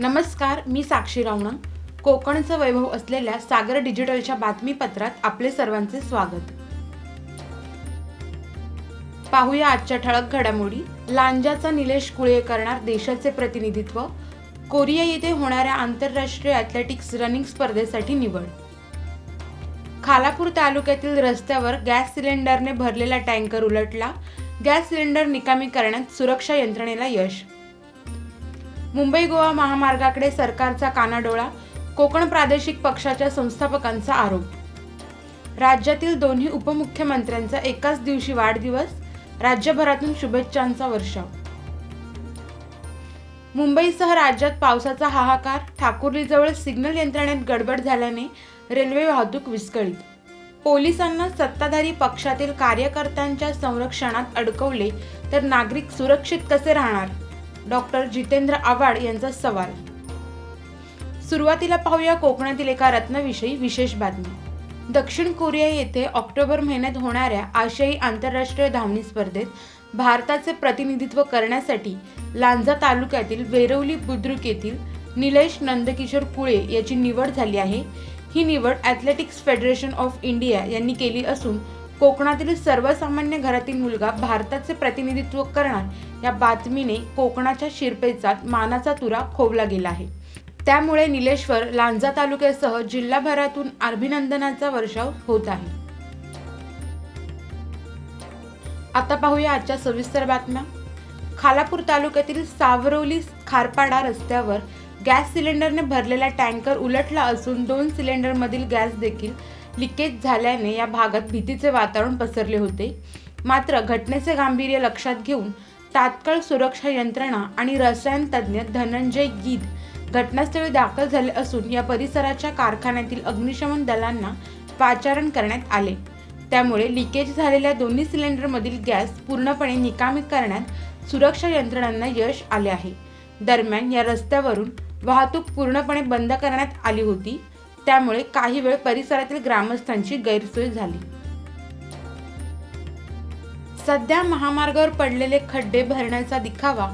नमस्कार, मी साक्षी रावणा. कोकणचं वैभव असलेल्या सागर डिजिटलच्या बातमीपत्रात आपले सर्वांचे स्वागत. पाहूया आजच्या ठळक घडामोडी. लांजाचा निलेश कुळे करणार देशाचे प्रतिनिधित्व. कोरिया येथे होणाऱ्या आंतरराष्ट्रीय ॲथलेटिक्स रनिंग स्पर्धेसाठी निवड. खालापूर तालुक्यातील रस्त्यावर गॅस सिलेंडरने भरलेला टँकर उलटला. गॅस सिलेंडर निकामी करण्यात सुरक्षा यंत्रणेला यश. मुंबई गोवा महामार्गाकडे सरकारचा कानाडोळा. कोकण प्रादेशिक पक्षाच्या संस्थापकांचा आरोप. राज्यातील दोन्ही उपमुख्यमंत्र्यांचा एकाच दिवशी वाढदिवस. राज्यभरातून शुभेच्छांचा वर्षाव. मुंबईसह राज्यात पावसाचा हाहाकार. ठाकुर्लीजवळ सिग्नल यंत्रणेत गडबड झाल्याने रेल्वे वाहतूक विस्कळीत. पोलिसांना सत्ताधारी पक्षातील कार्यकर्त्यांच्या संरक्षणात अडकवले तर नागरिक सुरक्षित कसे राहणार? डॉक्टर जितेंद्र आव्हाड यांचा सवाल. सुरुवातीला पाहूया कोकणातील एका रत्नाविषयी विशेष बातमी. दक्षिण कोरिया येथे ऑक्टोबर महिन्यात होणाऱ्या आशियाई आंतरराष्ट्रीय धावणी स्पर्धेत भारताचे प्रतिनिधित्व करण्यासाठी लांजा तालुक्यातील वेरवली बुद्रुक येथील निलेश नंदकिशोर कुळे याची निवड झाली आहे. ही निवड ॲथलेटिक्स फेडरेशन ऑफ इंडिया यांनी केली असून कोकणातील सर्वसामान्य घरातील मुलगा भारताचे प्रतिनिधित्व करणार या बातमीने कोकणाच्या शिरपेचात मानाचा तुरा खोवला गेला आहे. त्यामुळे निलेशवर लांजा तालुक्यासह जिल्हाभरातून अभिनंदनाचा वर्षाव होत आहे. आता पाहूया आजच्या सविस्तर बातम्या. खालापूर तालुक्यातील सावरवली खारपाडा रस्त्यावर गॅस सिलेंडरने भरलेला टँकर उलटला असून 2 सिलेंडरमधील गॅस देखील लिकेज झाल्याने या भागात भीतीचे वातावरण पसरले होते. मात्र घटनेचे गांभीर्य लक्षात घेऊन तात्काळ सुरक्षा यंत्रणा आणि रसायन तज्ज्ञ धनंजय गीद घटनास्थळी दाखल झाले असून या परिसराच्या कारखान्यातील अग्निशमन दलांना पाचारण करण्यात आले. त्यामुळे लिकेज झालेल्या दोन्ही सिलेंडरमधील गॅस पूर्णपणे निकामी करण्यात सुरक्षा यंत्रणांना यश आले आहे. दरम्यान या रस्त्यावरून वाहतूक पूर्णपणे बंद करण्यात आली होती. त्यामुळे काही वेळ परिसरातील ग्रामस्थांची गैरसोय झाली. सध्या महामार्गावर पडलेले खड्डे भरण्याचा दिखावा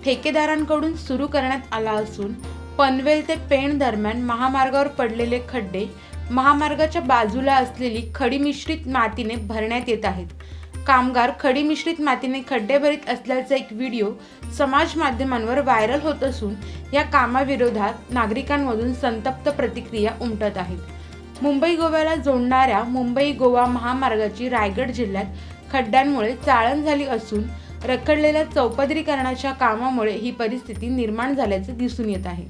ठेकेदारांकडून सुरू करण्यात आला असून पनवेल ते पेण दरम्यान महामार्गावर पडलेले खड्डे महामार्गाच्या बाजूला असलेली खडी मिश्रित मातीने भरण्यात येत आहेत. कामगार खडी मिश्रित मातीने खड्डे भरीत असल्याचा एक व्हिडिओ समाज माध्यमांवर व्हायरल होत असून या कामाविरोधात नागरिकांमधून संतप्त प्रतिक्रिया उमटत आहेत. मुंबई गोव्याला जोडणाऱ्या मुंबई गोवा महामार्गाची रायगड जिल्ह्यात खड्ड्यांमुळे चाळण झाली असून रखडलेल्या चौपदरीकरणाच्या कामामुळे ही परिस्थिती निर्माण झाल्याचे दिसून येत आहे.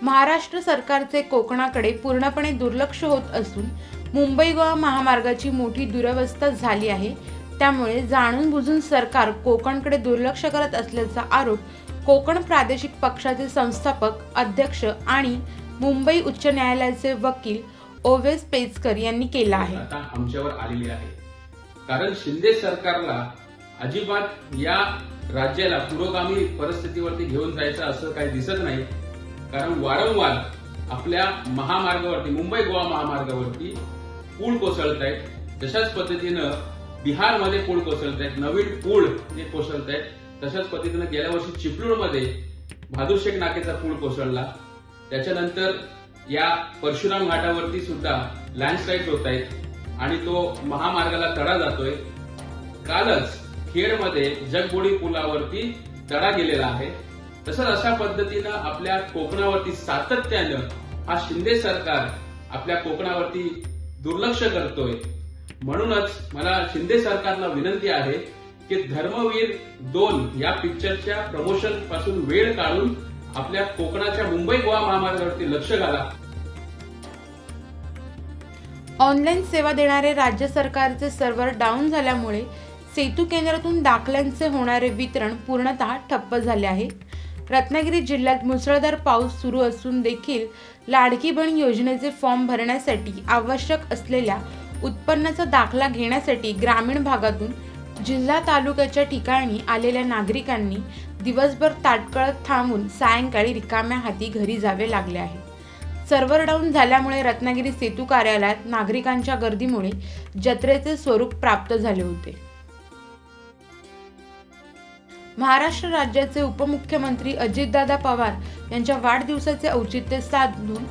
महाराष्ट्र सरकारचे कोकणाकडे पूर्णपणे दुर्लक्ष होत असून मुंबई गोवा महामार्गाची मोठी दुरवस्था झाली आहे. त्यामुळे जाणून बुजून सरकार कोकणकडे दुर्लक्ष करत असल्याचा आरोप कोकण प्रादेशिक पक्षाचे संस्थापक अध्यक्ष आणि मुंबई उच्च न्यायालयाचे वकील ओवेस पेचकर यांनी केला आहे. आता आमच्यावर आलेली आहे कारण शिंदे सरकारला अजिबात या राज्याला पुरोगामी परिस्थितीवरती घेऊन जायचं असं काही दिसत नाही. कारण वारंवार आपल्या महामार्गावरती मुंबई गोवा महामार्गावरती पूल कोसळत आहेत. तशाच पद्धतीनं बिहारमध्ये पूल कोसळत आहेत, नवीन पूल हे कोसळत आहेत. तशाच पद्धतीनं गेल्या वर्षी चिपळूणमध्ये बहादूरशेख नाकेचा पूल कोसळला. त्याच्यानंतर या परशुराम घाटावरती सुद्धा लँडस्लाइड होत आहेत आणि तो महामार्गाला तडा जातोय. कालच खेडमध्ये जगबोडी पुलावरती तडा गेलेला आहे. तसंच अशा पद्धतीनं आपल्या कोकणावरती सातत्यानं हा शिंदे सरकार आपल्या कोकणावरती दुर्लक्ष करतोय. म्हणूनच मला शिंदे सरकारला विनंती आहे की धर्मवीर 2 या पिक्चरच्या प्रमोशन पासून वेळ काढून आपल्या कोकणाच्या मुंबई गोवा महामार्गावरती लक्ष घाला. ऑनलाईन सेवा देणारे राज्य सरकारचे सर्व्हर डाऊन झाल्यामुळे सेतू केंद्रातून दाखल्यांचे होणारे वितरण पूर्णतः ठप्प झाले आहे. रत्नागिरी जिल्ह्यात मुसळधार पाऊस सुरू असून देखील लाडकी बहीण योजनेचे फॉर्म भरण्यासाठी आवश्यक असलेल्या उत्पन्नाचा दाखला घेण्यासाठी ग्रामीण भागातून जिल्हा तालुक्याच्या ठिकाणी आलेल्या नागरिकांनी दिवसभर ताटकळत थांबून सायंकाळी रिकाम्या हाती घरी जावे लागले आहे. सर्व्हर डाऊन झाल्यामुळे रत्नागिरी सेतू कार्यालयात नागरिकांच्या गर्दीमुळे जत्रेचे स्वरूप प्राप्त झाले होते. महाराष्ट्र राज्याचे उपमुख्यमंत्री अजितदादा पवार यांच्या वाढदिवसाचे औचित्य साधून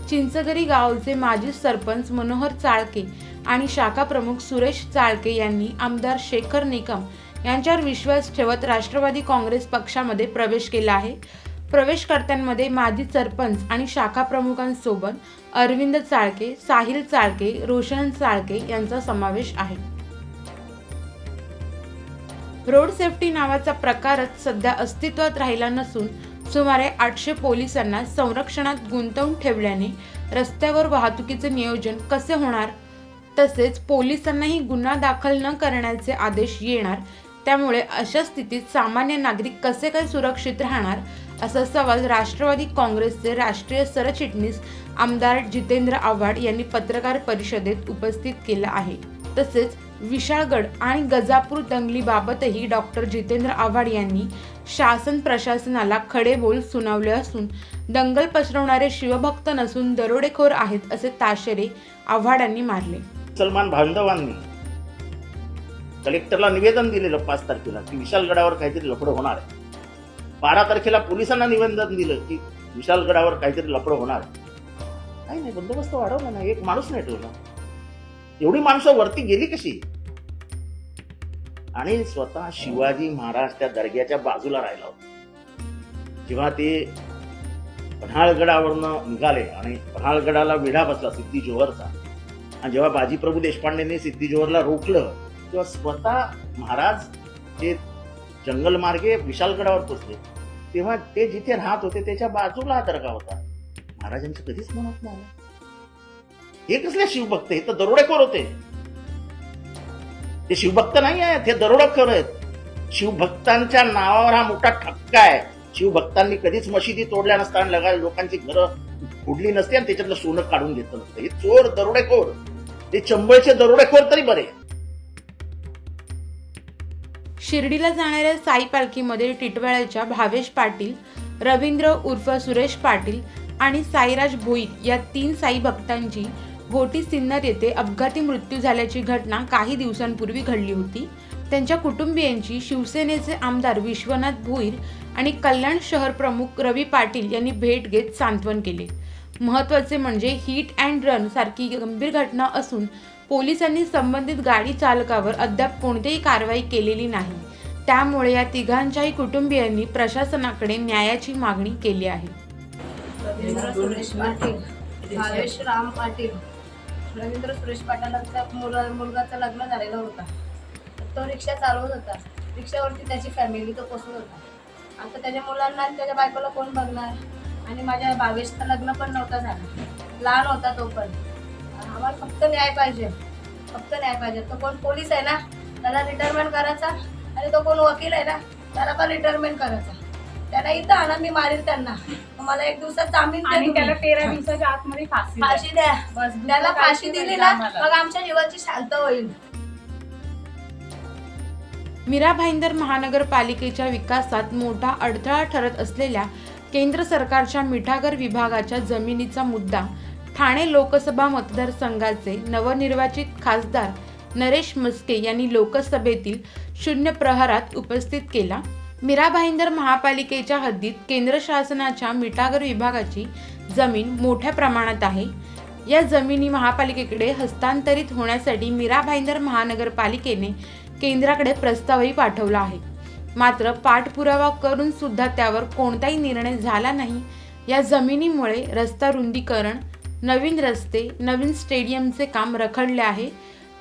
चिंचगरी गावचे माजी सरपंच मनोहर चाळके आणि शाखा प्रमुख सुरेश चाळके यांनी आमदार शेखर निकम यांच्यावर विश्वास ठेवत राष्ट्रवादी काँग्रेस पक्षामध्ये प्रवेश केला आहे. प्रवेशकर्त्यांमध्ये माजी सरपंच आणि शाखा प्रमुखांसोबत अरविंद चाळके, साहिल चाळके, रोशन चाळके यांचा समावेश आहे. रोड सेफ्टी नावाचा प्रकारच सध्या अस्तित्वात राहिला नसून सुमारे 800 पोलिसांना संरक्षणात गुंतवून ठेवल्याने रस्त्यावर वाहतुकीचे नियोजन कसे होणार, तसेच पोलिसांनाही गुन्हा दाखल न करण्याचे आदेश येणार. त्यामुळे अशा स्थितीत सामान्य नागरिक कसे काय सुरक्षित राहणार, असा सवाल राष्ट्रवादी काँग्रेसचे राष्ट्रीय सरचिटणीस आमदार जितेंद्र आव्हाड यांनी पत्रकार परिषदेत उपस्थित केला आहे. तसेच विशाळगड आणि गजापूर दंगलीबाबतही डॉक्टर जितेंद्र आव्हाड यांनी शासन प्रशासनाला खडे बोल सुनावले असून दंगल पसरवणारे शिवभक्त नसून दरोडेखोर आहेत असे ताशेरे आव्हाडांनी मारले. मुसलमान बांधवांनी कलेक्टरला निवेदन दिलेलं 5 तारखेला की विशालगडावर काहीतरी लफडं होणार आहे. 12 तारखेला पोलिसांना निवेदन दिलं की विशालगडावर काहीतरी लफडं होणार आहे. काही नाही, बंदोबस्त वाढवला नाही, एक माणूस नाही ठेवला. एवढी माणसं वरती गेली कशी? आणि स्वतः शिवाजी महाराज त्या दर्ग्याच्या बाजूला राहिला होता. जेव्हा ते पन्हाळगडावरनं निघाले आणि पन्हाळगडाला विडा बसला सिद्धी जोहरचा, आणि जेव्हा बाजीप्रभू देशपांडेंनी सिद्धी जोहरला रोखलं तेव्हा स्वतः महाराज जे जंगल मार्गे विशालगडावर पोहोचले तेव्हा ते जिथे राहत होते त्याच्या बाजूला हा दर्गा होता. महाराजांचं कधीच म्हणत नाही हे कसले शिवभक्त, हे तर दरोडेखोर होते. ते शिवभक्त नाही आहेत, हे दरोडेखोर आहेत. शिवभक्तांच्या नावावर हा मोठा ठपका आहे. शिवभक्तांनी कधीच मशिदी तोडल्या नसताना लगा लोकांची घरं फोडली नसते आणि त्याच्यातलं सोनं काढून घेतलं नसतं. हे चोर दरोडेखोर, ते चंबळचे दरोडेखोर तरी बरे. शिर्डीला जाणाऱ्या साई पालखीमध्ये टिटवाळ्याच्या भावेश पाटील, रवींद्र उर्फ सुरेश पाटील आणि साईराज भोईर या 3 साई भक्तांची घोटी सिन्नर येथे अपघाती मृत्यू झाल्याची घटना काही दिवसांपूर्वी घडली होती. त्यांच्या कुटुंबियांची शिवसेनेचे आमदार विश्वनाथ भोईर आणि कल्याण शहर प्रमुख रवी पाटील यांनी भेट घेत सांत्वन केले. महत्त्वाचे म्हणजे हिट अँड रन सारखी गंभीर घटना असून पोलिसांनी संबंधित गाडी चालकावर अद्याप कोणतीही कारवाई केलेली नाही. त्यामुळे या तिघांच्याही कुटुंबियांनी प्रशासनाकडे न्यायाची मागणी केली आहे. रवींद्र सुरेश पाटील, भावेश राम पाटील. रवींद्र सुरेश पाटलांचा मुलगाचं लग्न झालेलं होता. तो रिक्षा चालवत होता. रिक्षावरती त्याची फॅमिली तो बसून होता. आता त्याच्या मुलांना आणि त्याच्या बायकोला कोण बघणार? आणि माझ्या भावेशचं लग्न पण नव्हतं झालं, लहान होता तो पण. आम्हाला फक्त न्याय पाहिजे, फक्त न्याय पाहिजे. तो कोण पोलीस आहे ना त्याला रिटायरमेंट करायचा, आणि तो कोण वकील आहे ना त्याला पण रिटायरमेंट करायचा. त्याला इथं आणा, मी मारेल त्यांना. मला 1 दिवसात जामीन द्या, आणि त्याला 13 दिवसाच्या आतमध्ये फाशी द्या. त्याला फाशी दिली ना मग आमच्या जीवाची शांत होईल. मीरा भाईंदर महानगरपालिकेच्या विकासात मोठा अडथळा ठरत असलेल्या केंद्र सरकारच्या मिठागर विभागाच्या जमिनीचा मुद्दा ठाणे लोकसभा मतदारसंघाचे नवनिर्वाचित खासदार नरेश म्हस्के यांनी लोकसभेतील 0 प्रहरात उपस्थित केला. मीरा भाईंदर महापालिकेच्या हद्दीत केंद्र शासनाच्या मिठागर विभागाची जमीन मोठ्या प्रमाणात आहे. या जमिनी महापालिकेकडे हस्तांतरित होण्यासाठी मीरा भाईंदर महानगरपालिकेने केंद्राकडे प्रस्तावही पाठवला आहे. मात्र पाठपुरावा करून सुद्धा त्यावर कोणताही निर्णय झाला नाही. या जमिनीमुळे रस्ता रुंदीकरण, नवीन रस्ते, नवीन स्टेडियमचे काम रखडले आहे.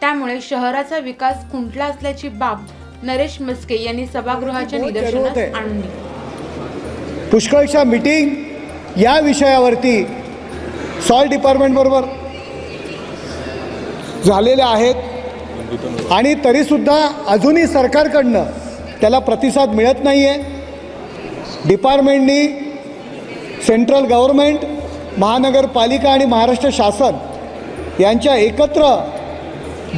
त्यामुळे शहराचा विकास खुंटला असल्याची बाब नरेश म्हस्के यांनी सभागृहाच्या निदर्शनास आणली. पुष्कळशा मीटिंग या विषयावरती सॉइल डिपार्टमेंटबरोबर झालेल्या आहेत आणि तरीसुद्धा अजूनही सरकारकडनं त्याला प्रतिसाद मिळत नाही आहे. डिपार्टमेंटनी सेंट्रल गव्हर्नमेंट, महानगरपालिका आणि महाराष्ट्र शासन यांच्या एकत्र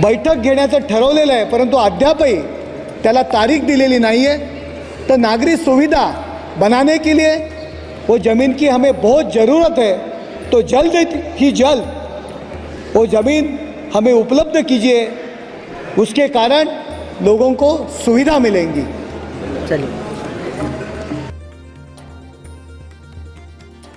बैठक घेण्याचं ठरवलेलं आहे, परंतु अद्यापही त्याला तारीख दिलेली नहीं है. तो नागरिक सुविधा बनाने के लिए वो ज़मीन की हमें बहुत ज़रूरत है, तो जल्द ही जल्द वो ज़मीन हमें उपलब्ध कीजिए. उसके कारण लोगों को सुविधा मिलेंगी. चलिए.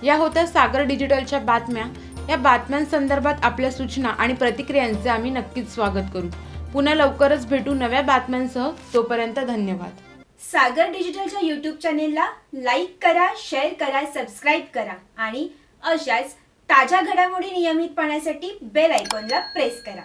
या होत्या सागर डिजिटलच्या बातम्या. या बातम्यांसंदर्भात आपल्या सूचना आणि प्रतिक्रियांचे आम्ही नक्कीच स्वागत करू. पुन्हा लवकरच भेटू नव्या बातम्यांसह. तोपर्यंत धन्यवाद. सागर डिजिटलच्या यूट्यूब चॅनेलला लाईक करा, शेअर करा, सबस्क्राईब करा आणि अशाच ताज्या घडामोडी नियमित पाहण्यासाठी बेल आयकॉनला प्रेस करा.